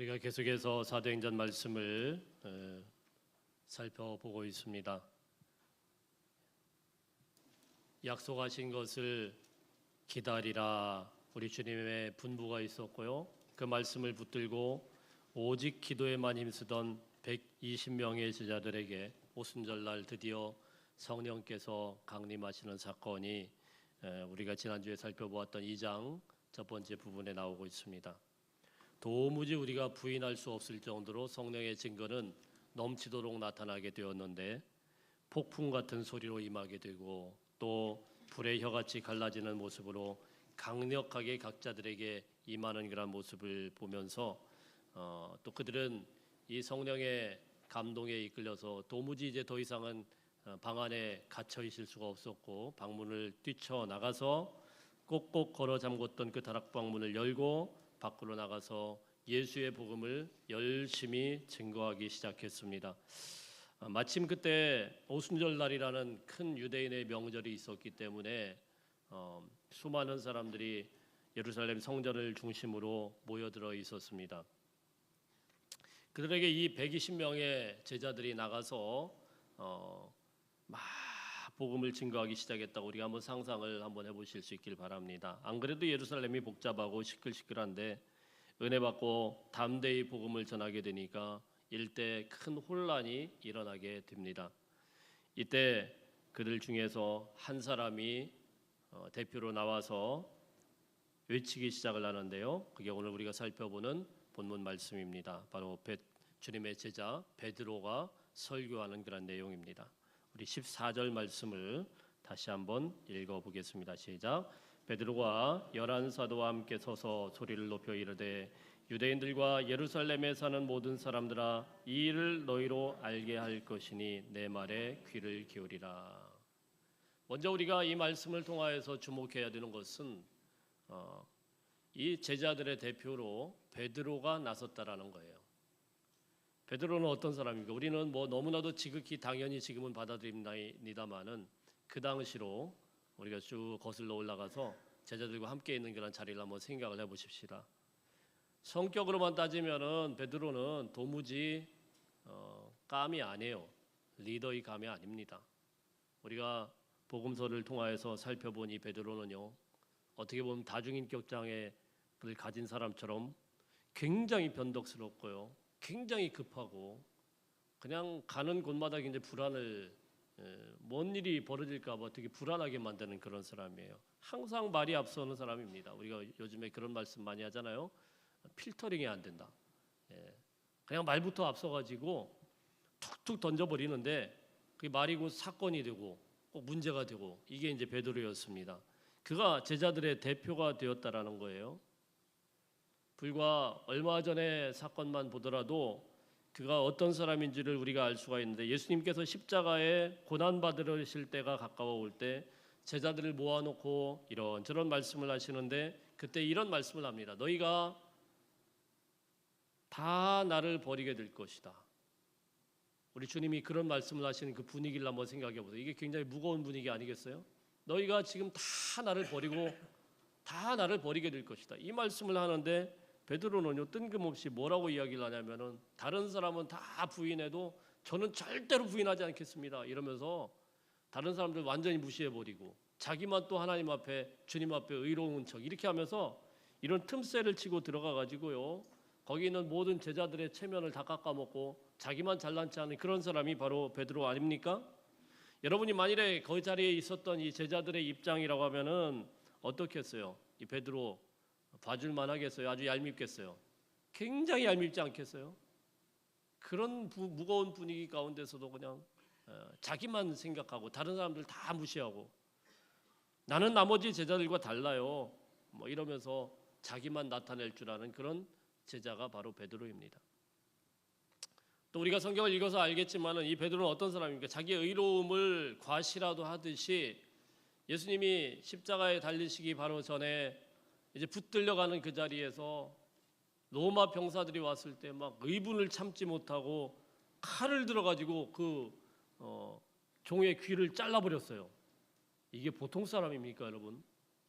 우리가 계속해서 사도행전 말씀을 살펴보고 있습니다. 약속하신 것을 기다리라, 우리 주님의 분부가 있었고요. 그 말씀을 붙들고 오직 기도에만 힘쓰던 120명의 제자들에게 오순절날 드디어 성령께서 강림하시는 사건이 우리가 지난주에 살펴보았던 2장 첫 번째 부분에 나오고 있습니다. 도무지 우리가 부인할 수 없을 정도로 성령의 증거는 넘치도록 나타나게 되었는데, 폭풍 같은 소리로 임하게 되고 또 불의 혀같이 갈라지는 모습으로 강력하게 각자들에게 임하는 그런 모습을 보면서 또 그들은 이 성령의 감동에 이끌려서 도무지 이제 더 이상은 방 안에 갇혀 있을 수가 없었고, 방문을 뛰쳐나가서 꼭꼭 걸어 잠궜던 그 다락방 문을 열고 밖으로 나가서 예수의 복음을 열심히 증거하기 시작했습니다. 마침 그때 오순절날이라는 큰 유대인의 명절이 있었기 때문에 수많은 사람들이 예루살렘 성전을 중심으로 모여들어 있었습니다. 그들에게 이 120명의 제자들이 나가서 막 복음을 증거하기 시작했다고 우리가 한번 상상을 한번 해보실 수 있길 바랍니다. 안 그래도 예루살렘이 복잡하고 시끌시끌한데 은혜 받고 담대히 복음을 전하게 되니까 일대 큰 혼란이 일어나게 됩니다. 이때 그들 중에서 한 사람이 대표로 나와서 외치기 시작을 하는데요. 그게 오늘 우리가 살펴보는 본문 말씀입니다. 바로 주님의 제자 베드로가 설교하는 그런 내용입니다. 우리 14절 말씀을 다시 한번 읽어보겠습니다. 시작. 베드로가 11사도와 함께 서서 소리를 높여 이르되, 유대인들과 예루살렘에 사는 모든 사람들아, 이 일을 너희로 알게 할 것이니 내 말에 귀를 기울이라. 먼저 우리가 이 말씀을 통하여서 주목해야 되는 것은 이 제자들의 대표로 베드로가 나섰다라는 거예요. 베드로는 어떤 사람입니까? 우리는 너무나도 지극히 당연히 지금은 받아들입니다만은 그 당시로 우리가 쭉 거슬러 올라가서 제자들과 함께 있는 그런 자리를 한번 생각을 해보십시다. 성격으로만 따지면은 베드로는 도무지 감이 아니에요. 리더의 감이 아닙니다. 우리가 복음서를 통하여서 살펴본 이 베드로는요, 어떻게 보면 다중인격 장애를 가진 사람처럼 굉장히 변덕스럽고요, 굉장히 급하고 그냥 가는 곳마다 굉장히 불안을 뭔 일이 벌어질까 봐 되게 불안하게 만드는 그런 사람이에요. 항상 말이 앞서는 사람입니다. 우리가 요즘에 그런 말씀 많이 하잖아요. 필터링이 안 된다. 그냥 말부터 앞서가지고 툭툭 던져버리는데 그게 말이 곧 사건이 되고 꼭 문제가 되고, 이게 이제 베드로였습니다. 그가 제자들의 대표가 되었다라는 거예요. 불과 얼마 전의 사건만 보더라도 그가 어떤 사람인지를 우리가 알 수가 있는데, 예수님께서 십자가에 고난받으실 때가 가까워 올 때 제자들을 모아놓고 이런저런 말씀을 하시는데, 그때 이런 말씀을 합니다. 너희가 다 나를 버리게 될 것이다. 우리 주님이 그런 말씀을 하시는 그 분위기를 한번 생각해 보세요. 이게 굉장히 무거운 분위기 아니겠어요? 너희가 지금 다 나를 버리고 다 나를 버리게 될 것이다. 이 말씀을 하는데 베드로는요, 뜬금없이 뭐라고 이야기를 하냐면은, 다른 사람은 다 부인해도 저는 절대로 부인하지 않겠습니다 이러면서 다른 사람들 완전히 무시해버리고 자기만 또 하나님 앞에, 주님 앞에 의로운 척 이렇게 하면서 이런 틈새를 치고 들어가 가지고요, 거기 있는 모든 제자들의 체면을 다 깎아먹고 자기만 잘난 체 하는 그런 사람이 바로 베드로 아닙니까? 여러분이 만일에 그 자리에 있었던 이 제자들의 입장이라고 하면은 어떻게 했어요? 이 베드로 봐줄만 하겠어요? 아주 얄밉겠어요? 굉장히 얄밉지 않겠어요? 그런 무거운 분위기 가운데서도 그냥 자기만 생각하고 다른 사람들 다 무시하고, 나는 나머지 제자들과 달라요 이러면서 자기만 나타낼 줄 아는 그런 제자가 바로 베드로입니다. 또 우리가 성경을 읽어서 알겠지만은 이 베드로는 어떤 사람입니까? 자기의 의로움을 과시라도 하듯이 예수님이 십자가에 달리시기 바로 전에 이제 붙들려가는 그 자리에서 로마 병사들이 왔을 때 막 의분을 참지 못하고 칼을 들어가지고 그 종의 귀를 잘라버렸어요. 이게 보통 사람입니까, 여러분?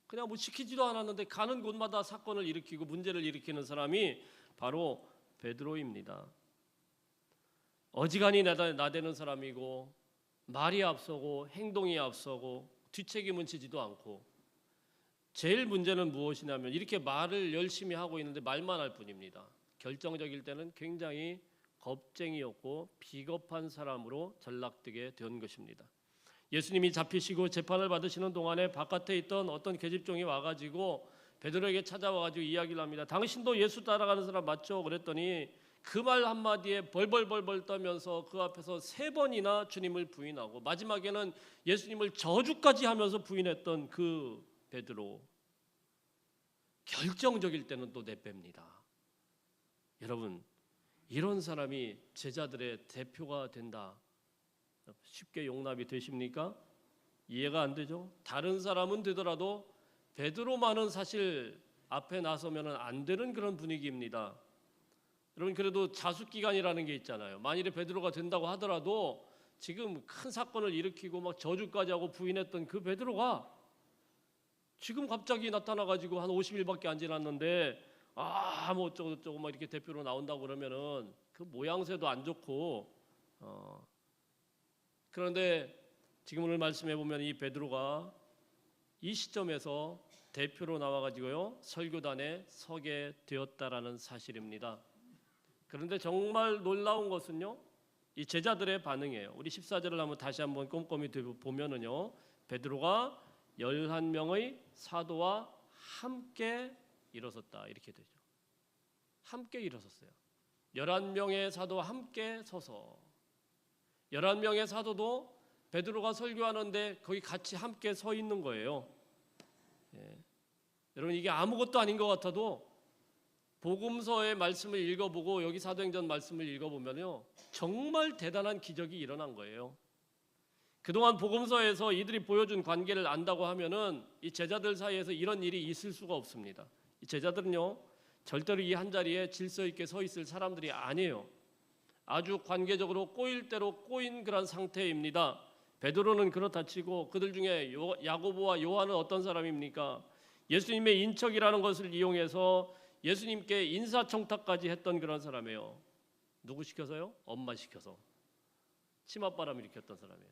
그냥 시키지도 않았는데 가는 곳마다 사건을 일으키고 문제를 일으키는 사람이 바로 베드로입니다. 어지간히 나대는 사람이고 말이 앞서고 행동이 앞서고 뒤책임은 지지도 않고 제일 문제는 무엇이냐면 이렇게 말을 열심히 하고 있는데 말만 할 뿐입니다. 결정적일 때는 굉장히 겁쟁이였고 비겁한 사람으로 전락되게 된 것입니다. 예수님이 잡히시고 재판을 받으시는 동안에 바깥에 있던 어떤 계집종이 와가지고 베드로에게 찾아와가지고 이야기를 합니다. 당신도 예수 따라가는 사람 맞죠? 그랬더니 그 말 한마디에 벌벌벌벌 떠면서 그 앞에서 3번이나 주님을 부인하고 마지막에는 예수님을 저주까지 하면서 부인했던 그 베드로, 결정적일 때는 또 내뺍니다. 여러분, 이런 사람이 제자들의 대표가 된다. 쉽게 용납이 되십니까? 이해가 안 되죠? 다른 사람은 되더라도 베드로만은 사실 앞에 나서면 안 되는 그런 분위기입니다. 여러분, 그래도 자숙기간이라는 게 있잖아요. 만일에 베드로가 된다고 하더라도 지금 큰 사건을 일으키고 막 저주까지 하고 부인했던 그 베드로가 지금 갑자기 나타나가지고 한 50일밖에 안 지났는데 뭐 어쩌고 막 이렇게 대표로 나온다고 그러면은 그 모양새도 안 좋고 그런데 지금 오늘 말씀해 보면 이 베드로가 이 시점에서 대표로 나와가지고요 설교단에 서게 되었다라는 사실입니다. 그런데 정말 놀라운 것은요 이 제자들의 반응이에요. 우리 14절을 한번 다시 한번 꼼꼼히 보면은요 베드로가 11명의 사도와 함께 일어섰다 이렇게 되죠. 함께 일어섰어요. 11명의 사도와 함께 서서 11명의 사도도 베드로가 설교하는데 거기 같이 함께 서 있는 거예요. 여러분, 이게 아무것도 아닌 것 같아도 복음서의 말씀을 읽어보고 여기 사도행전 말씀을 읽어보면요 정말 대단한 기적이 일어난 거예요. 그동안 복음서에서 이들이 보여준 관계를 안다고 하면은 이 제자들 사이에서 이런 일이 있을 수가 없습니다. 이 제자들은요 절대로 이 한 자리에 질서 있게 서 있을 사람들이 아니에요. 아주 관계적으로 꼬일 대로 꼬인 그런 상태입니다. 베드로는 그렇다 치고 그들 중에 야고보와 요한은 어떤 사람입니까? 예수님의 인척이라는 것을 이용해서 예수님께 인사청탁까지 했던 그런 사람이에요. 누구 시켜서요? 엄마 시켜서 치맛바람 일으켰던 사람이에요.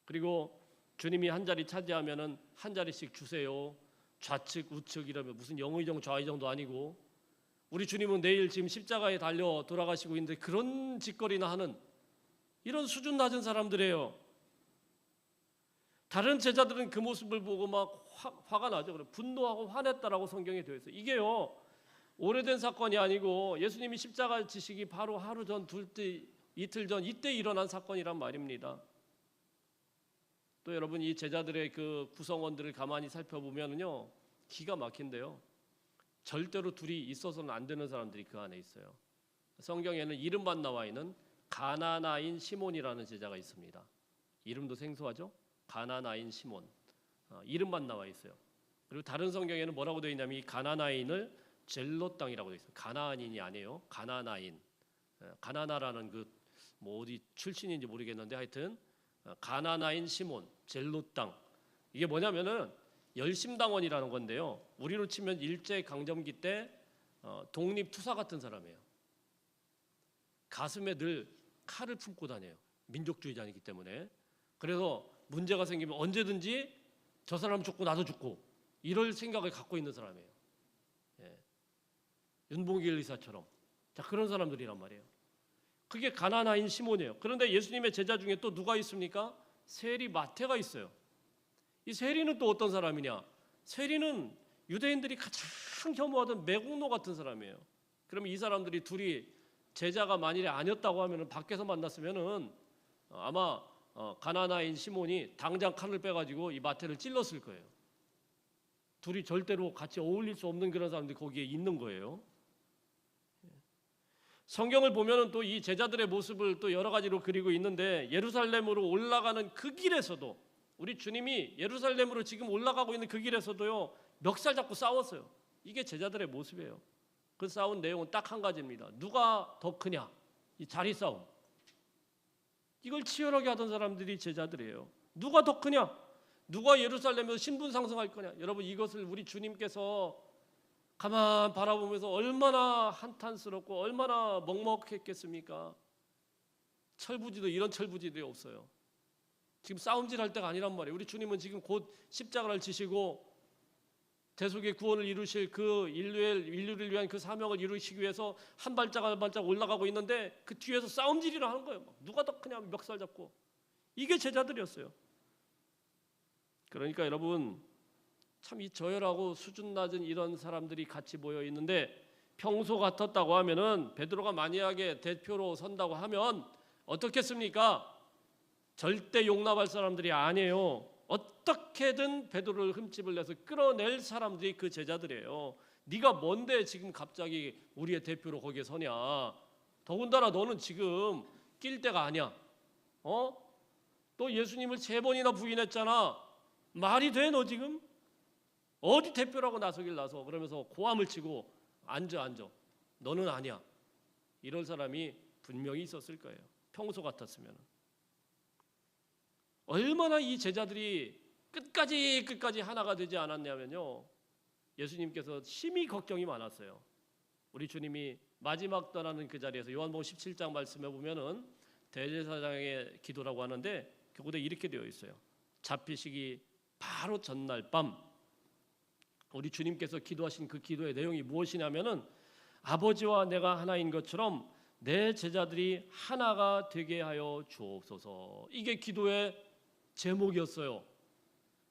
그리고 주님이 한 자리 차지하면은 한 자리씩 주세요. 좌측 우측 이러면 무슨 영의정 좌의정도 아니고 우리 주님은 내일 지금 십자가에 달려 돌아가시고 있는데 그런 짓거리나 하는 이런 수준 낮은 사람들이에요. 다른 제자들은 그 모습을 보고 막 화가 나죠. 분노하고 화냈다라고 성경에 되어 있어요. 이게요 오래된 사건이 아니고 예수님이 십자가 지시기 바로 하루 전, 이틀 전 이때 일어난 사건이란 말입니다. 또 여러분 이 제자들의 그 구성원들을 가만히 살펴보면요 기가 막힌데요. 절대로 둘이 있어서는 안 되는 사람들이 그 안에 있어요. 성경에는 이름만 나와 있는 가나나인 시몬이라는 제자가 있습니다. 이름도 생소하죠? 가나나인 시몬. 이름만 나와 있어요. 그리고 다른 성경에는 뭐라고 되어 있냐면 이 가나나인을 젤로 땅이라고 되어 있어요. 가나안인이 아니에요. 가나나인. 가나나라는 그 뭐 어디 출신인지 모르겠는데 하여튼 가나나인 시몬, 젤로 땅. 이게 뭐냐면은 열심당원이라는 건데요. 우리로 치면 일제 강점기 때 독립투사 같은 사람이에요. 가슴에 늘 칼을 품고 다녀요. 민족주의자이기 때문에. 그래서 문제가 생기면 언제든지 저 사람 죽고 나도 죽고 이럴 생각을 갖고 있는 사람이에요. 윤봉길 의사처럼. 자, 그런 사람들이란 말이에요. 그게 가나나인 시몬이에요. 그런데 예수님의 제자 중에 또 누가 있습니까? 세리 마태가 있어요. 이 세리는 또 어떤 사람이냐? 세리는 유대인들이 가장 혐오하던 매국노 같은 사람이에요. 그러면 이 사람들이 둘이 제자가 만일에 아니었다고 하면 밖에서 만났으면은 아마 가나나인 시몬이 당장 칼을 빼가지고 이 마태를 찔렀을 거예요. 둘이 절대로 같이 어울릴 수 없는 그런 사람들이 거기에 있는 거예요. 성경을 보면은 또 이 제자들의 모습을 또 여러 가지로 그리고 있는데 예루살렘으로 올라가는 그 길에서도 우리 주님이 예루살렘으로 지금 올라가고 있는 그 길에서도요 멱살 잡고 싸웠어요. 이게 제자들의 모습이에요. 그 싸운 내용은 딱 한 가지입니다. 누가 더 크냐? 이 자리 싸움. 이걸 치열하게 하던 사람들이 제자들이에요. 누가 더 크냐? 누가 예루살렘에서 신분 상승할 거냐? 여러분 이것을 우리 주님께서 가만 바라보면서 얼마나 한탄스럽고 얼마나 먹먹했겠습니까? 철부지도 이런 철부지들이 없어요. 지금 싸움질할 때가 아니란 말이에요. 우리 주님은 지금 곧 십자가를 지시고 대속의 구원을 이루실 그 인류를 위한 그 사명을 이루시기 위해서 한 발짝 한 발짝 올라가고 있는데 그 뒤에서 싸움질이나 하는 거예요. 누가 더 그냥 멱살 잡고. 이게 제자들이었어요. 그러니까 여러분, 참 이 저열하고 수준 낮은 이런 사람들이 같이 모여 있는데 평소 같았다고 하면은 베드로가 만약에 대표로 선다고 하면 어떻겠습니까? 절대 용납할 사람들이 아니에요. 어떻게든 베드로를 흠집을 내서 끌어낼 사람들이 그 제자들이에요. 네가 뭔데 지금 갑자기 우리의 대표로 거기에 서냐? 더군다나 너는 지금 낄 때가 아니야. 또 예수님을 3번이나 부인했잖아. 말이 돼 너 지금? 어디 대표라고 나서길 나서. 그러면서 고함을 치고 앉아. 너는 아니야. 이럴 사람이 분명히 있었을 거예요. 평소 같았으면. 얼마나 이 제자들이 끝까지 하나가 되지 않았냐면요. 예수님께서 심히 걱정이 많았어요. 우리 주님이 마지막 떠나는 그 자리에서 요한복음 17장 말씀해 보면은 대제사장의 기도라고 하는데 그곳에 이렇게 되어 있어요. 잡히시기 바로 전날 밤 우리 주님께서 기도하신 그 기도의 내용이 무엇이냐면은 아버지와 내가 하나인 것처럼 내 제자들이 하나가 되게 하여 주옵소서. 이게 기도의 제목이었어요.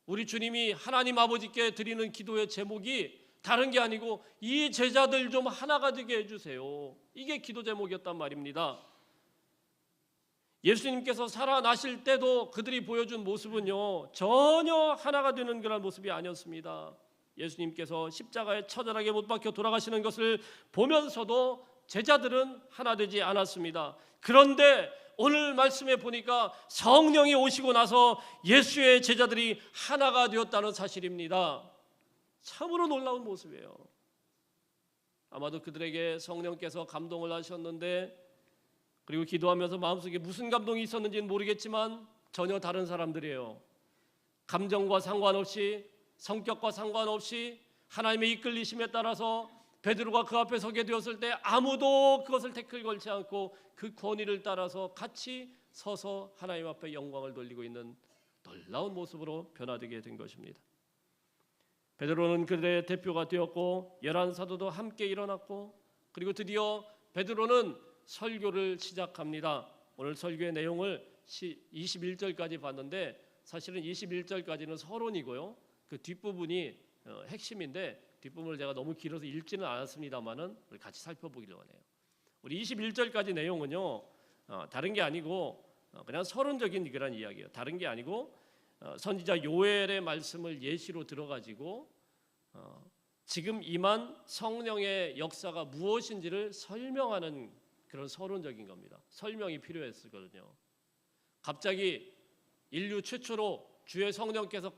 우리 주님이 하나님 아버지께 드리는 기도의 제목이 다른 게 아니고 이 제자들 좀 하나가 되게 해주세요. 이게 기도 제목이었단 말입니다. 예수님께서 살아나실 때도 그들이 보여준 모습은요 전혀 하나가 되는 그런 모습이 아니었습니다. 예수님께서 십자가에 처절하게 못 박혀 돌아가시는 것을 보면서도 제자들은 하나 되지 않았습니다. 그런데 오늘 말씀에 보니까 성령이 오시고 나서 예수의 제자들이 하나가 되었다는 사실입니다. 참으로 놀라운 모습이에요. 아마도 그들에게 성령께서 감동을 하셨는데 그리고 기도하면서 마음속에 무슨 감동이 있었는지는 모르겠지만 전혀 다른 사람들이에요. 감정과 상관없이 성격과 상관없이 하나님의 이끌리심에 따라서 베드로가 그 앞에 서게 되었을 때 아무도 그것을 태클 걸지 않고 그 권위를 따라서 같이 서서 하나님 앞에 영광을 돌리고 있는 놀라운 모습으로 변화되게 된 것입니다. 베드로는 그들의 대표가 되었고 11사도도 함께 일어났고 그리고 드디어 베드로는 설교를 시작합니다. 오늘 설교의 내용을 21절까지 봤는데 사실은 21절까지는 서론이고요. 그 뒷부분이 핵심인데 뒷부분을 제가 너무 길어서 읽지는 않았습니다만은 우리 같이 살펴보기를 원해요. 우리 21절까지 내용은요 다른 게 아니고 그냥 서론적인 그런 이야기예요. 다른 게 아니고 선지자 요엘의 말씀을 예시로 들어가지고 지금 임한 성령의 역사가 무엇인지를 설명하는 그런 서론적인 겁니다. 설명이 필요했거든요. 갑자기 인류 최초로 주의 성령께서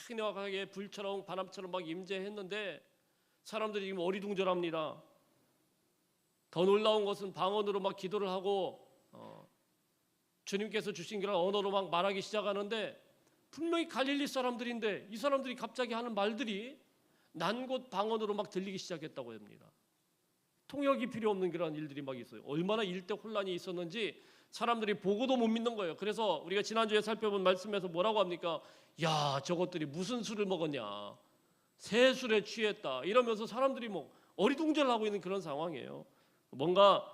강력하게 불처럼 바람처럼 막 임재했는데 사람들이 지금 어리둥절합니다. 더 놀라운 것은 방언으로 막 기도를 하고 주님께서 주신 그런 언어로 막 말하기 시작하는데 분명히 갈릴리 사람들인데 이 사람들이 갑자기 하는 말들이 난 곳 방언으로 막 들리기 시작했다고 합니다. 통역이 필요 없는 그런 일들이 막 있어요. 얼마나 일대 혼란이 있었는지 사람들이 보고도 못 믿는 거예요. 그래서 우리가 지난주에 살펴본 말씀에서 뭐라고 합니까? 야, 저것들이 무슨 술을 먹었냐? 새 술에 취했다. 이러면서 사람들이 뭐 어리둥절하고 있는 그런 상황이에요. 뭔가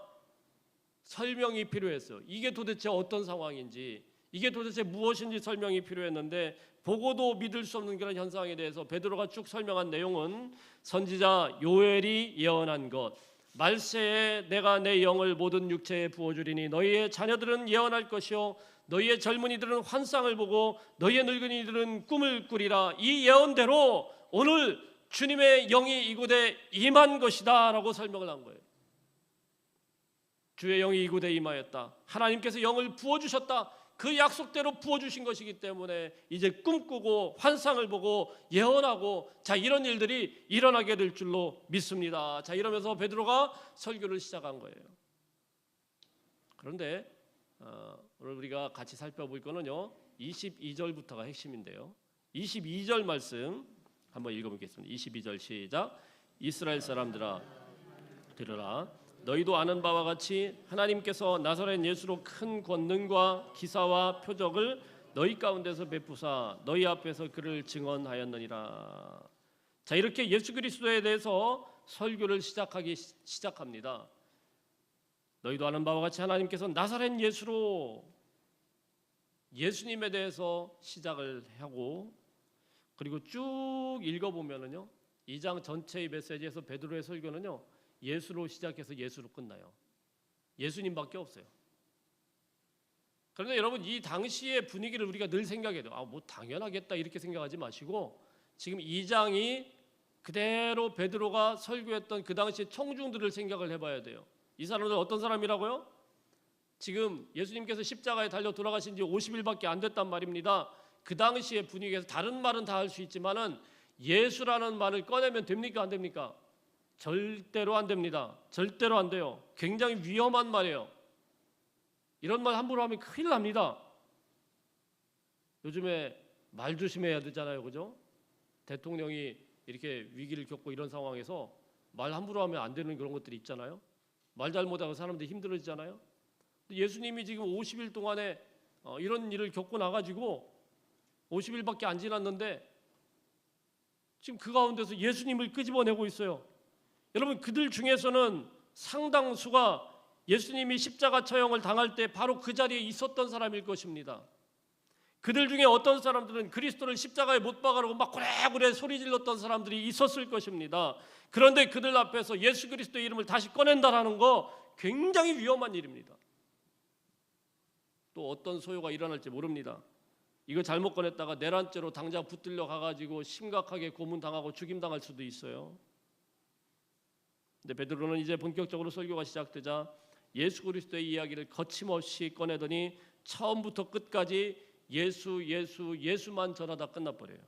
설명이 필요했어요. 이게 도대체 어떤 상황인지, 이게 도대체 무엇인지 설명이 필요했는데 보고도 믿을 수 없는 그런 현상에 대해서 베드로가 쭉 설명한 내용은 선지자 요엘이 예언한 것, 말세에 내가 내 영을 모든 육체에 부어주리니 너희의 자녀들은 예언할 것이요 너희의 젊은이들은 환상을 보고 너희의 늙은이들은 꿈을 꾸리라. 이 예언대로 오늘 주님의 영이 이곳에 임한 것이다 라고 설명을 한 거예요. 주의 영이 이곳에 임하였다. 하나님께서 영을 부어주셨다. 그 약속대로 부어주신 것이기 때문에 이제 꿈꾸고 환상을 보고 예언하고 자 이런 일들이 일어나게 될 줄로 믿습니다. 자 이러면서 베드로가 설교를 시작한 거예요. 그런데 오늘 우리가 같이 살펴볼 거는요 22절부터가 핵심인데요 22절 말씀 한번 읽어보겠습니다. 22절 시작. 이스라엘 사람들아 들으라. 너희도 아는 바와 같이 하나님께서 나사렛 예수로 큰 권능과 기사와 표적을 너희 가운데서 베푸사 너희 앞에서 그를 증언하였느니라. 자, 이렇게 예수 그리스도에 대해서 설교를 시작합니다. 너희도 아는 바와 같이 하나님께서 나사렛 예수로 예수님에 대해서 시작을 하고, 그리고 쭉 읽어보면은요 2장 전체의 메시지에서 베드로의 설교는요 예수로 시작해서 예수로 끝나요. 예수님밖에 없어요. 그런데 여러분, 이 당시의 분위기를 우리가 늘 생각해야 돼요. 뭐 당연하겠다 이렇게 생각하지 마시고, 지금 2장이 그대로 베드로가 설교했던 그 당시의 청중들을 생각을 해봐야 돼요. 이 사람들 어떤 사람이라고요? 지금 예수님께서 십자가에 달려 돌아가신 지 50일밖에 안 됐단 말입니다. 그 당시의 분위기에서 다른 말은 다 할 수 있지만은 예수라는 말을 꺼내면 됩니까? 안 됩니까? 절대로 안 됩니다. 절대로 안 돼요. 굉장히 위험한 말이에요. 이런 말 함부로 하면 큰일 납니다. 요즘에 말 조심해야 되잖아요, 그죠? 대통령이 이렇게 위기를 겪고 이런 상황에서 말 함부로 하면 안 되는 그런 것들이 있잖아요. 말 잘못하고 사람들이 힘들어지잖아요. 예수님이 지금 50일 동안에 이런 일을 겪고 나가지고 50일밖에 안 지났는데 지금 그 가운데서 예수님을 끄집어내고 있어요. 여러분, 그들 중에서는 상당수가 예수님이 십자가 처형을 당할 때 바로 그 자리에 있었던 사람일 것입니다. 그들 중에 어떤 사람들은 그리스도를 십자가에 못 박으라고 막 고래고래 소리 질렀던 사람들이 있었을 것입니다. 그런데 그들 앞에서 예수 그리스도의 이름을 다시 꺼낸다라는 거 굉장히 위험한 일입니다. 또 어떤 소요가 일어날지 모릅니다. 이거 잘못 꺼냈다가 내란죄로 당장 붙들려 가가지고 심각하게 고문당하고 죽임당할 수도 있어요. 근데 베드로는 이제 본격적으로 설교가 시작되자 예수 그리스도의 이야기를 거침없이 꺼내더니 처음부터 끝까지 예수만 전하다 끝나버려요.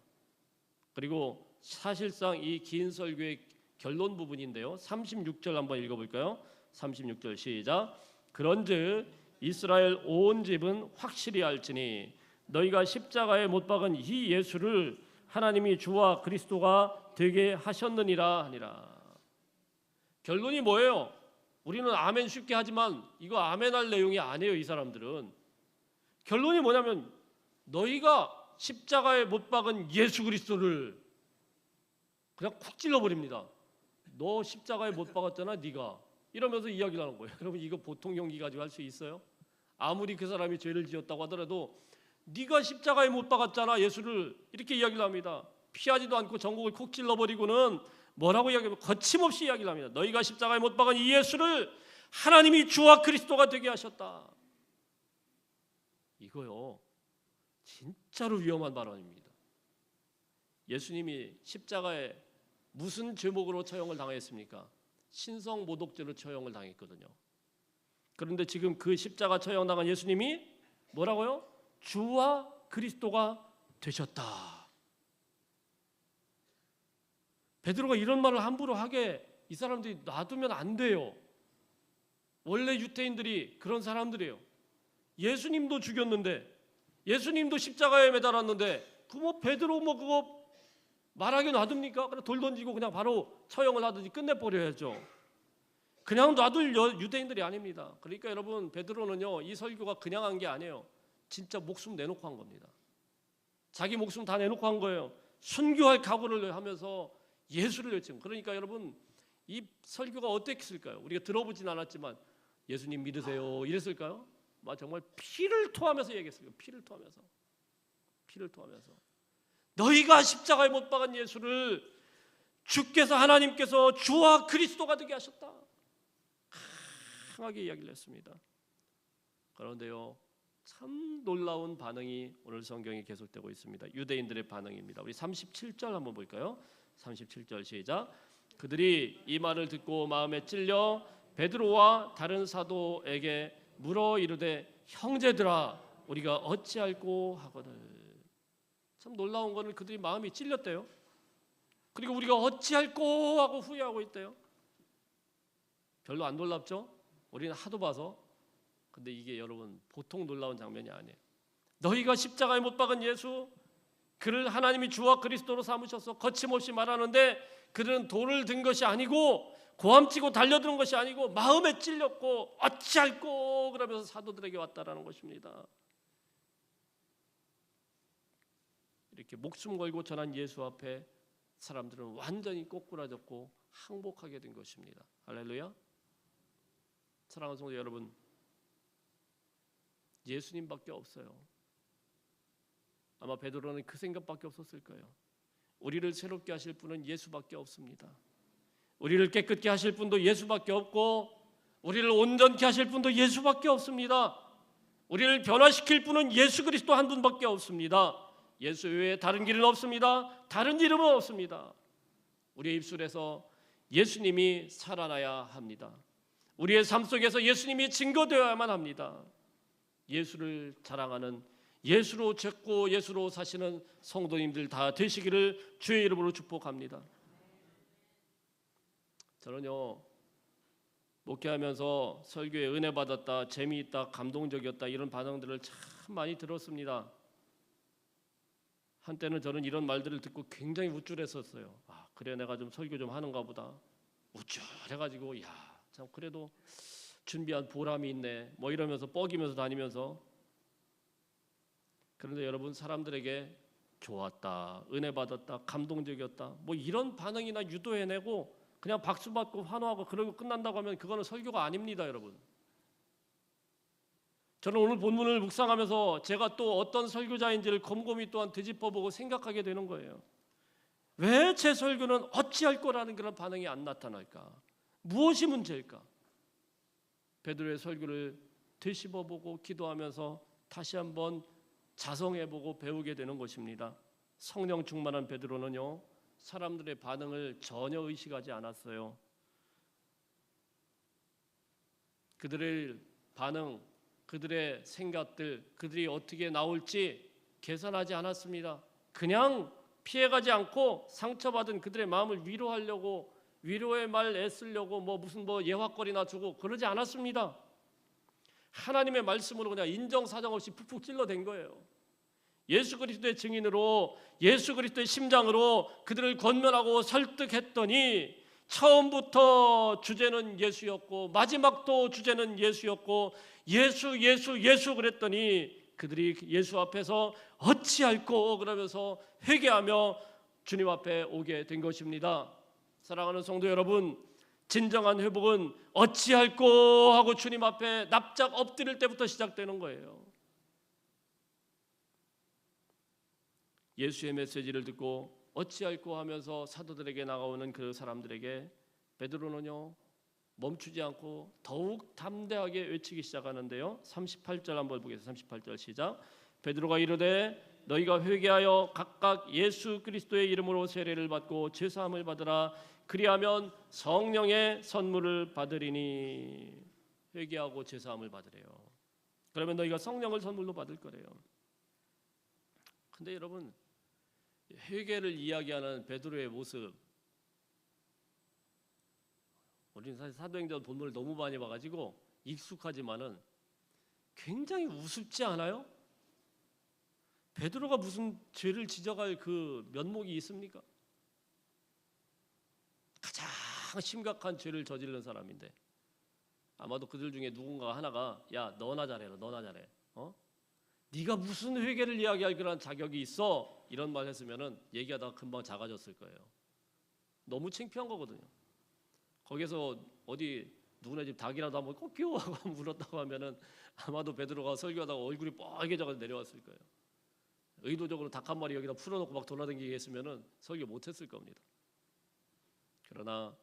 그리고 사실상 이 긴 설교의 결론 부분인데요, 36절 한번 읽어볼까요? 36절 시작. 그런즉 이스라엘 온 집은 확실히 알지니 너희가 십자가에 못 박은 이 예수를 하나님이 주와 그리스도가 되게 하셨느니라 하니라. 결론이 뭐예요? 우리는 아멘 쉽게 하지만 이거 아멘할 내용이 아니에요. 이 사람들은 결론이 뭐냐면 너희가 십자가에 못 박은 예수 그리스도를 그냥 쿡 찔러버립니다. 너 십자가에 못 박았잖아 네가, 이러면서 이야기를 하는 거예요. 여러분, 이거 보통 용기 가지고 할 수 있어요? 아무리 그 사람이 죄를 지었다고 하더라도 네가 십자가에 못 박았잖아 예수를, 이렇게 이야기를 합니다. 피하지도 않고 전곡을 콕 찔러버리고는 뭐라고 이야기하면 거침없이 이야기를 합니다. 너희가 십자가에 못 박은 이 예수를 하나님이 주와 그리스도가 되게 하셨다. 이거요 진짜로 위험한 발언입니다. 예수님이 십자가에 무슨 죄목으로 처형을 당했습니까? 신성모독죄로 처형을 당했거든요. 그런데 지금 그 십자가 처형당한 예수님이 뭐라고요? 주와 그리스도가 되셨다. 베드로가 이런 말을 함부로 하게 이 사람들이 놔두면 안 돼요. 원래 유대인들이 그런 사람들이에요. 예수님도 죽였는데, 예수님도 십자가에 매달았는데 그 베드로 그거 말하게 놔둡니까? 그냥 돌 던지고 그냥 바로 처형을 하든지 끝내버려야죠. 그냥 놔둘 유대인들이 아닙니다. 그러니까 여러분, 베드로는요 이 설교가 그냥 한 게 아니에요. 진짜 목숨 내놓고 한 겁니다. 자기 목숨 다 내놓고 한 거예요. 순교할 각오를 하면서 예수를 외친. 그러니까 여러분, 이 설교가 어땠을까요? 우리가 들어보진 않았지만 예수님 믿으세요 이랬을까요? 정말 피를 토하면서 얘기했어요. 피를 토하면서 너희가 십자가에 못 박은 예수를 주께서 하나님께서 주와 그리스도가 되게 하셨다. 강하게 이야기를 했습니다. 그런데요 참 놀라운 반응이 오늘 성경에 계속되고 있습니다. 유대인들의 반응입니다. 우리 37절 한번 볼까요? 37절 시작. 그들이 이 말을 듣고 마음에 찔려 베드로와 다른 사도에게 물어 이르되 형제들아 우리가 어찌할꼬 하거늘. 참 놀라운 거는 그들이 마음이 찔렸대요. 그리고 우리가 어찌할꼬 하고 후회하고 있대요. 별로 안 놀랍죠? 우리는 하도 봐서. 근데 이게 여러분 보통 놀라운 장면이 아니에요. 너희가 십자가에 못 박은 예수, 그를 하나님이 주와 그리스도로 삼으셔서 거침없이 말하는데 그들은 돌을 든 것이 아니고 고함치고 달려드는 것이 아니고 마음에 찔렸고 어찌할꼬 그러면서 사도들에게 왔다라는 것입니다. 이렇게 목숨 걸고 전한 예수 앞에 사람들은 완전히 꼬꾸라졌고 항복하게 된 것입니다. 할렐루야. 사랑하는 성도 여러분, 예수님밖에 없어요. 아마 베드로는 그 생각밖에 없었을 거예요. 우리를 새롭게 하실 분은 예수밖에 없습니다. 우리를 깨끗게 하실 분도 예수밖에 없고 우리를 온전케 하실 분도 예수밖에 없습니다. 우리를 변화시킬 분은 예수 그리스도 한 분밖에 없습니다. 예수 외에 다른 길은 없습니다. 다른 이름은 없습니다. 우리의 입술에서 예수님이 살아나야 합니다. 우리의 삶 속에서 예수님이 증거되어야만 합니다. 예수를 자랑하는, 예수로 찾고 예수로 사시는 성도님들 다 되시기를 주의 이름으로 축복합니다. 저는요, 목회하면서 설교에 은혜 받았다, 재미있다, 감동적이었다 이런 반응들을 참 많이 들었습니다. 한때는 저는 이런 말들을 듣고 굉장히 우쭐했었어요. 아, 그래 내가 좀 설교 좀 하는가 보다. 우쭐해가지고 야, 참 그래도 준비한 보람이 있네. 뭐 이러면서 뻐기면서 다니면서. 그런데 여러분, 사람들에게 좋았다, 은혜 받았다, 감동적이었다 뭐 이런 반응이나 유도해내고 그냥 박수 받고 환호하고 그러고 끝난다고 하면 그거는 설교가 아닙니다, 여러분. 저는 오늘 본문을 묵상하면서 제가 또 어떤 설교자인지를 곰곰이 또한 되짚어보고 생각하게 되는 거예요. 왜 제 설교는 어찌할 거라는 그런 반응이 안 나타날까? 무엇이 문제일까? 베드로의 설교를 되짚어보고 기도하면서 다시 한번 자성해보고 배우게 되는 것입니다. 성령 충만한 베드로는요, 사람들의 반응을 전혀 의식하지 않았어요. 그들의 반응, 그들의 생각들, 그들이 어떻게 나올지 계산하지 않았습니다. 그냥 피해가지 않고 상처받은 그들의 마음을 위로하려고, 위로의 말 애쓰려고 무슨 예화거리나 주고 그러지 않았습니다. 하나님의 말씀으로 그냥 인정사정 없이 푹푹 찔러댄 거예요. 예수 그리스도의 증인으로, 예수 그리스도의 심장으로 그들을 권면하고 설득했더니 처음부터 주제는 예수였고 마지막도 주제는 예수였고 예수 그랬더니 그들이 예수 앞에서 어찌할꼬 그러면서 회개하며 주님 앞에 오게 된 것입니다. 사랑하는 성도 여러분, 진정한 회복은 어찌할꼬 하고 주님 앞에 납작 엎드릴 때부터 시작되는 거예요. 예수의 메시지를 듣고 어찌할꼬 하면서 사도들에게 나가오는 그 사람들에게 베드로는요, 멈추지 않고 더욱 담대하게 외치기 시작하는데요. 38절 한번 보겠습니다. 38절 시작. 베드로가 이르되 너희가 회개하여 각각 예수 그리스도의 이름으로 세례를 받고 죄사함을 받으라. 그리하면 성령의 선물을 받으리니. 회개하고 죄사함을 받으래요. 그러면 너희가 성령을 선물로 받을 거래요. 근데 여러분, 회개를 이야기하는 베드로의 모습, 우리는 사실 사도행전 본문을 너무 많이 봐가지고 익숙하지만은 굉장히 우습지 않아요? 베드로가 무슨 죄를 지적할 그 면목이 있습니까? 가장 심각한 죄를 저지른 사람인데 아마도 그들 중에 누군가 하나가 야 너나 잘해라, 너나 잘해. 네가 무슨 회개를 이야기할 그런 자격이 있어? 이런 말 했으면은 얘기하다가 금방 작아졌을 거예요. 너무 창피한 거거든요. 거기서 어디 누구네 집 닭이라도 한번 꼭 끼워하고 물었다고 하면은 아마도 베드로가 설교하다가 얼굴이 빨개져서 내려왔을 거예요. 의도적으로 닭 한 마리 여기다 풀어놓고 막 돌아다니게 했으면은 설교 못했을 겁니다. 그러나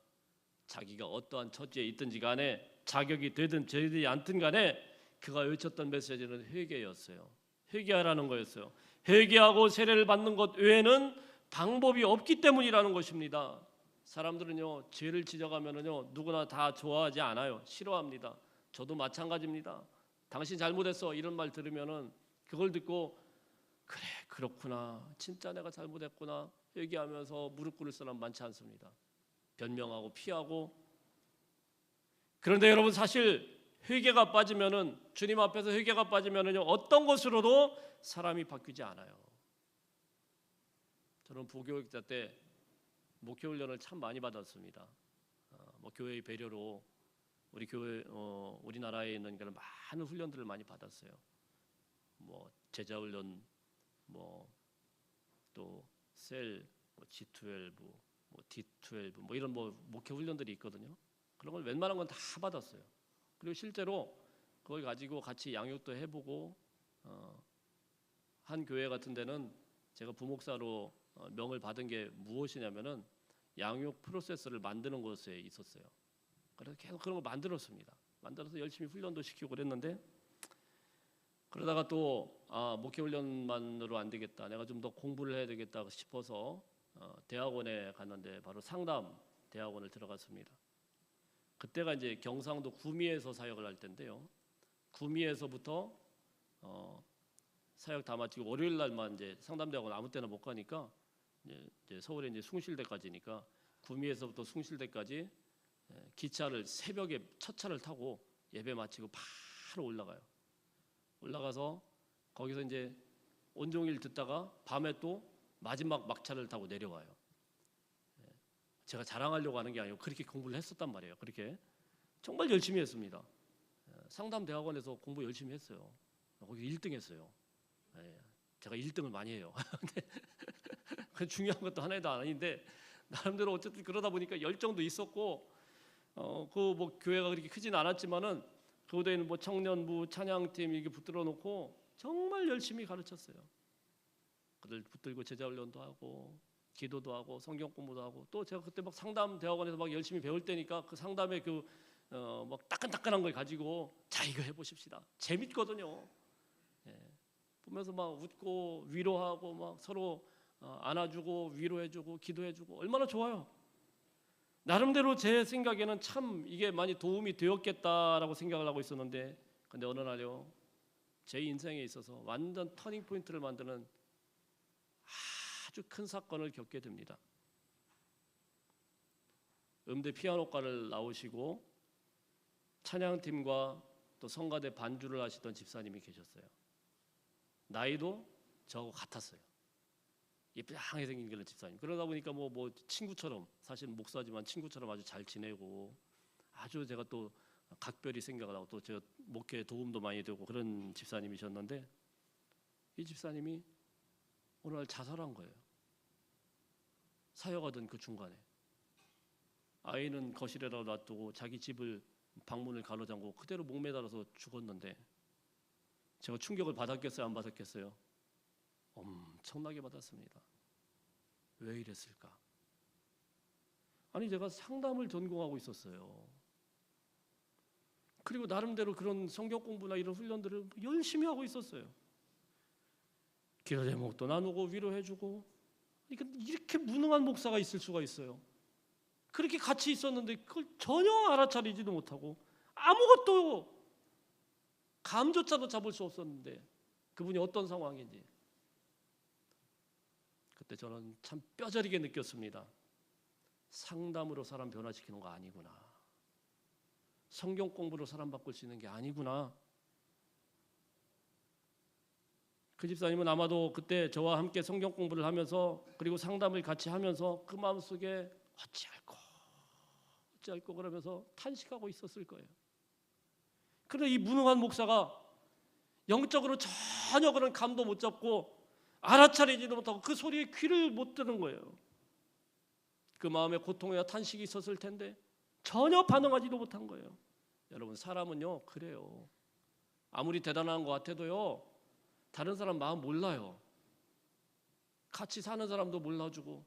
자기가 어떠한 처지에 있든지 간에 자격이 되든 되지 않든 간에 그가 외쳤던 메시지는 회개였어요. 회개하라는 거였어요. 회개하고 세례를 받는 것 외에는 방법이 없기 때문이라는 것입니다. 사람들은요, 죄를 지적하면은요 누구나 다 좋아하지 않아요. 싫어합니다. 저도 마찬가지입니다. 당신 잘못했어 이런 말 들으면은 그걸 듣고 그래 그렇구나, 진짜 내가 잘못했구나 회개하면서 무릎 꿇을 사람 많지 않습니다. 변명하고 피하고. 그런데 여러분, 사실 회개가 빠지면은, 주님 앞에서 회개가 빠지면은요 어떤 것으로도 사람이 바뀌지 않아요. 저는 부교육자 때 목회 훈련을 참 많이 받았습니다. 뭐 교회의 배려로 우리 교회 우리나라에 있는 그런 많은 훈련들을 많이 받았어요. 뭐 제자 훈련, 뭐 또 셀, 뭐 G12, 뭐 D12, 뭐 이런 뭐 목회 훈련들이 있거든요. 그런 걸 웬만한 건 다 받았어요. 그리고 실제로 그걸 가지고 같이 양육도 해보고 한 교회 같은 데는 제가 부목사로 명을 받은 게 무엇이냐면은 양육 프로세스를 만드는 곳에 있었어요. 그래서 계속 그런 걸 만들었습니다. 만들어서 열심히 훈련도 시키고 그랬는데 그러다가 또 목회 훈련만으로 안 되겠다. 내가 좀 더 공부를 해야 되겠다 싶어서 대학원에 갔는데 바로 상담 대학원을 들어갔습니다. 그때가 이제 경상도 구미에서 사역을 할 때인데요. 구미에서부터 사역 다 마치고 월요일 날만 이제 상담대학원 아무 때나 못 가니까 이제 서울에 이제 숭실대까지니까 구미에서부터 숭실대까지 기차를 새벽에 첫 차를 타고 예배 마치고 바로 올라가서 거기서 이제 온종일 듣다가 밤에 또 마지막 막차를 타고 내려와요. 제가 자랑하려고 하는 게 아니고 그렇게 공부를 했었단 말이에요. 그렇게 정말 열심히 했습니다. 상담대학원에서 공부 열심히 했어요. 거기 1등 했어요. 제가 1등을 많이 해요. 근데 그 중요한 것도 하나도 아닌데 나름대로 어쨌든 그러다 보니까 열정도 있었고 그 뭐 교회가 그렇게 크진 않았지만은 교대에는 뭐 청년부 찬양팀 이렇게 붙들어 놓고 정말 열심히 가르쳤어요. 그들 붙들고 제자 훈련도 하고 기도도 하고 성경 공부도 하고 또 제가 그때 막 상담 대학원에서 막 열심히 배울 때니까 그 상담의 그 막 따끈따끈한 걸 가지고 자 이거 해보십시다. 재밌거든요. 보면서 막 웃고 위로하고 막 서로 안아주고 위로해주고 기도해주고 얼마나 좋아요. 나름대로 제 생각에는 참 이게 많이 도움이 되었겠다라고 생각을 하고 있었는데 근데 어느 날요 제 인생에 있어서 완전 터닝 포인트를 만드는 아주 큰 사건을 겪게 됩니다. 음대 피아노과를 나오시고 찬양팀과 또 성가대 반주를 하시던 집사님이 계셨어요. 나이도 저하고 같았어요. 예쁘게 생긴 그런 집사님. 그러다 보니까 뭐 친구처럼 사실은 목사지만 친구처럼 아주 잘 지내고 아주 제가 또 각별히 생각을 하고 또 제가 목회에 도움도 많이 되고 그런 집사님이셨는데 이 집사님이 어느 날 자살한 거예요. 사역하던 그 중간에 아이는 거실에다 놔두고 자기 집을 방문을 가로잠그고 그대로 목매달아서 죽었는데 제가 충격을 받았겠어요? 안 받았겠어요? 엄청나게 받았습니다. 왜 이랬을까? 아니 제가 상담을 전공하고 있었어요. 그리고 나름대로 그런 성경 공부나 이런 훈련들을 열심히 하고 있었어요. 기도 제목도 나누고 위로해주고 그러니까 이렇게 무능한 목사가 있을 수가 있어요. 그렇게 같이 있었는데 그걸 전혀 알아차리지도 못하고 아무것도 감조차도 잡을 수 없었는데 그분이 어떤 상황인지 그때 저는 참 뼈저리게 느꼈습니다. 상담으로 사람 변화시키는 거 아니구나. 성경 공부로 사람 바꿀 수 있는 게 아니구나. 그 집사님은 아마도 그때 저와 함께 성경 공부를 하면서 그리고 상담을 같이 하면서 그 마음속에 어찌할꼬 그러면서 탄식하고 있었을 거예요. 그런데 이 무능한 목사가 영적으로 전혀 그런 감도 못 잡고 알아차리지도 못하고 그 소리에 귀를 못 드는 거예요. 그 마음에 고통이나 탄식이 있었을 텐데 전혀 반응하지도 못한 거예요. 여러분 사람은요 그래요. 아무리 대단한 것 같아도요 다른 사람 마음 몰라요. 같이 사는 사람도 몰라주고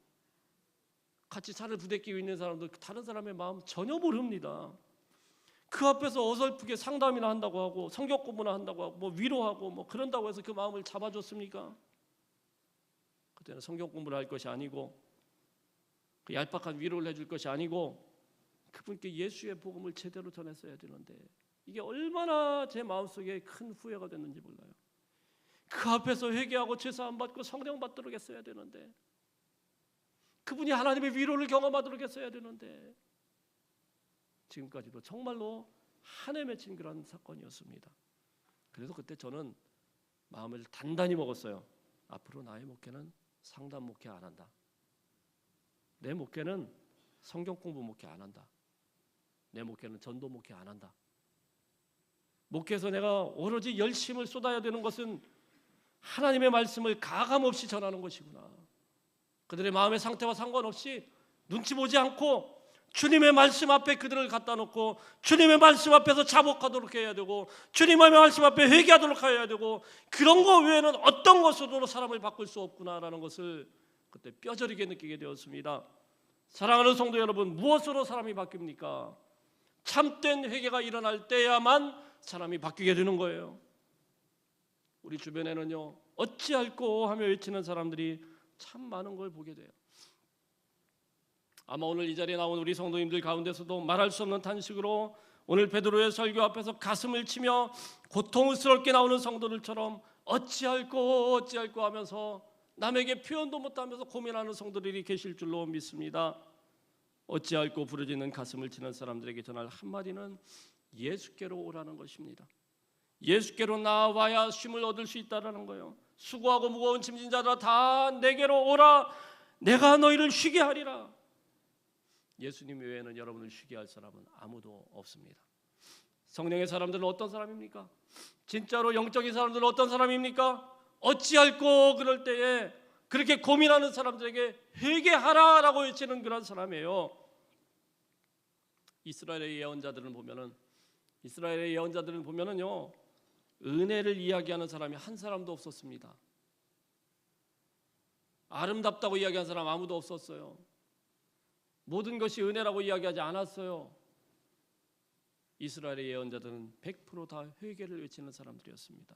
같이 살을 부대끼고 있는 사람도 다른 사람의 마음 전혀 모릅니다. 그 앞에서 어설프게 상담이나 한다고 하고 성경 공부나 한다고 하고 뭐 위로하고 뭐 그런다고 해서 그 마음을 잡아줬습니까? 그때는 성경 공부를 할 것이 아니고 그 얄팍한 위로를 해줄 것이 아니고 그분께 예수의 복음을 제대로 전했어야 되는데 이게 얼마나 제 마음속에 큰 후회가 됐는지 몰라요. 그 앞에서 회개하고 제사함 받고 성령 받도록 했어야 되는데 그분이 하나님의 위로를 경험하도록 했어야 되는데 지금까지도 정말로 한해 맺힌 그런 사건이었습니다. 그래서 그때 저는 마음을 단단히 먹었어요. 앞으로 나의 목회는 상담 목회 안 한다. 내 목회는 성경 공부 목회 안 한다. 내 목회는 전도 목회 안 한다. 목회에서 내가 오로지 열심을 쏟아야 되는 것은 하나님의 말씀을 가감없이 전하는 것이구나. 그들의 마음의 상태와 상관없이 눈치 보지 않고 주님의 말씀 앞에 그들을 갖다 놓고 주님의 말씀 앞에서 자복하도록 해야 되고 주님의 말씀 앞에 회개하도록 해야 되고 그런 거 외에는 어떤 것으로도 사람을 바꿀 수 없구나라는 것을 그때 뼈저리게 느끼게 되었습니다. 사랑하는 성도 여러분, 무엇으로 사람이 바뀝니까? 참된 회개가 일어날 때야만 사람이 바뀌게 되는 거예요. 우리 주변에는요, 어찌할꼬 하며 외치는 사람들이 참 많은 걸 보게 돼요. 아마 오늘 이 자리에 나온 우리 성도님들 가운데서도 말할 수 없는 탄식으로 오늘 베드로의 설교 앞에서 가슴을 치며 고통스럽게 나오는 성도들처럼 어찌할꼬 하면서 남에게 표현도 못하면서 고민하는 성도들이 계실 줄로 믿습니다. 어찌할꼬 부르짖는 가슴을 치는 사람들에게 전할 한마디는 예수께로 오라는 것입니다. 예수께로 나와야 쉼을 얻을 수 있다는 거예요. 수고하고 무거운 짐진 자들아 다 내게로 오라. 내가 너희를 쉬게 하리라. 예수님 외에는 여러분을 쉬게 할 사람은 아무도 없습니다. 성령의 사람들은 어떤 사람입니까? 진짜로 영적인 사람들은 어떤 사람입니까? 어찌할꼬 그럴 때에 그렇게 고민하는 사람들에게 회개하라라고 외치는 그런 사람이에요. 이스라엘의 예언자들을 보면은요, 은혜를 이야기하는 사람이 한 사람도 없었습니다. 아름답다고 이야기한 사람 아무도 없었어요. 모든 것이 은혜라고 이야기하지 않았어요. 이스라엘의 예언자들은 100% 다 회개를 외치는 사람들이었습니다.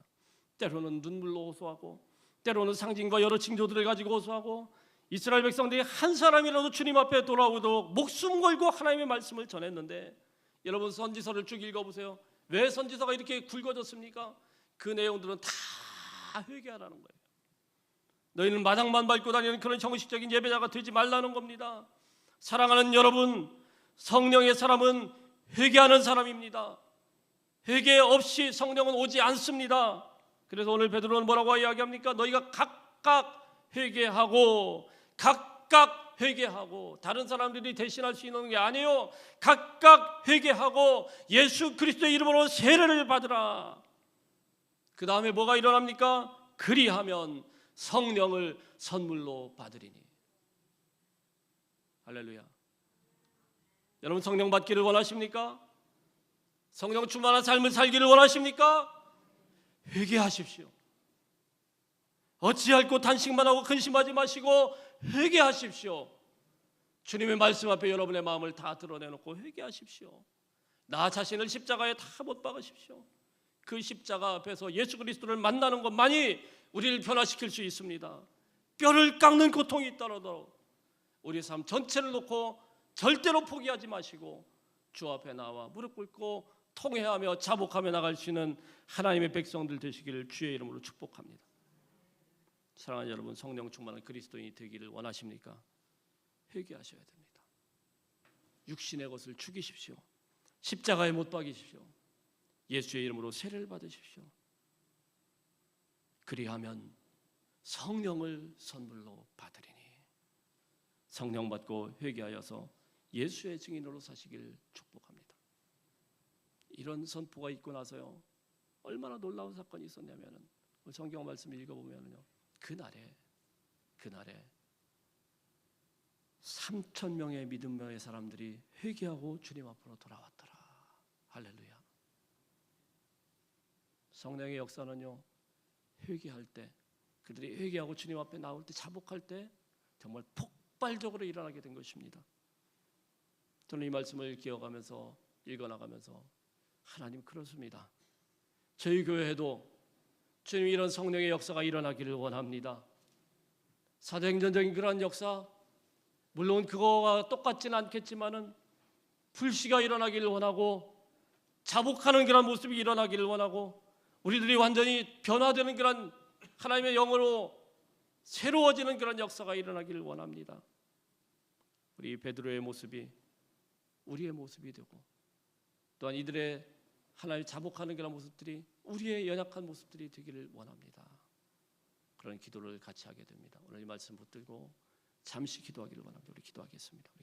때로는 눈물로 호소하고 때로는 상징과 여러 징조들을 가지고 호소하고 이스라엘 백성들이 한 사람이라도 주님 앞에 돌아오도록 목숨 걸고 하나님의 말씀을 전했는데 여러분 선지서를 쭉 읽어보세요. 왜 선지서가 이렇게 굵어졌습니까? 그 내용들은 다 회개하라는 거예요. 너희는 마당만 밟고 다니는 그런 형식적인 예배자가 되지 말라는 겁니다. 사랑하는 여러분, 성령의 사람은 회개하는 사람입니다. 회개 없이 성령은 오지 않습니다. 그래서 오늘 베드로는 뭐라고 이야기합니까? 너희가 각각 회개하고 다른 사람들이 대신할 수 있는 게 아니에요. 각각 회개하고 예수 그리스도의 이름으로 세례를 받으라. 그 다음에 뭐가 일어납니까? 그리하면 성령을 선물로 받으리니. 할렐루야. 여러분 성령 받기를 원하십니까? 성령 충만한 삶을 살기를 원하십니까? 회개하십시오. 어찌할꼬 단식만 하고 근심하지 마시고 회개하십시오. 주님의 말씀 앞에 여러분의 마음을 다 드러내놓고 회개하십시오. 나 자신을 십자가에 다 못 박으십시오. 그 십자가 앞에서 예수 그리스도를 만나는 것만이 우리를 변화시킬 수 있습니다. 뼈를 깎는 고통이 있더라도 우리 삶 전체를 놓고 절대로 포기하지 마시고 주 앞에 나와 무릎 꿇고 통회하며 자복하며 나갈 수 있는 하나님의 백성들 되시기를 주의 이름으로 축복합니다. 사랑하는 여러분, 성령 충만한 그리스도인이 되기를 원하십니까? 회개하셔야 됩니다. 육신의 것을 죽이십시오. 십자가에 못 박이십시오. 예수의 이름으로 세례를 받으십시오. 그리하면 성령을 선물로 받으리니. 성령 받고 회개하여서 예수의 증인으로 사시길 축복합니다. 이런 선포가 있고 나서요, 얼마나 놀라운 사건이 있었냐면은 성경 말씀 읽어보면요, 그날에 3,000명의 믿음의 사람들이 회개하고 주님 앞으로 돌아왔더라. 할렐루야. 성령의 역사는요, 회개할 때, 그들이 회개하고 주님 앞에 나올 때, 자복할 때 정말 폭발적으로 일어나게 된 것입니다. 저는 이 말씀을 기억하면서 읽어나가면서 하나님 그렇습니다. 저희 교회에도 주님 이런 성령의 역사가 일어나기를 원합니다. 사도행전적인 그러한 역사, 물론 그거와 똑같지는 않겠지만은 불씨가 일어나기를 원하고 자복하는 그런 모습이 일어나기를 원하고 우리들이 완전히 변화되는 그런 하나님의 영으로 새로워지는 그런 역사가 일어나기를 원합니다. 우리 베드로의 모습이 우리의 모습이 되고 또한 이들의 하나님 자복하는 그런 모습들이 우리의 연약한 모습들이 되기를 원합니다. 그런 기도를 같이 하게 됩니다. 오늘 이 말씀 붙들고 잠시 기도하기를 원합니다. 우리 기도하겠습니다.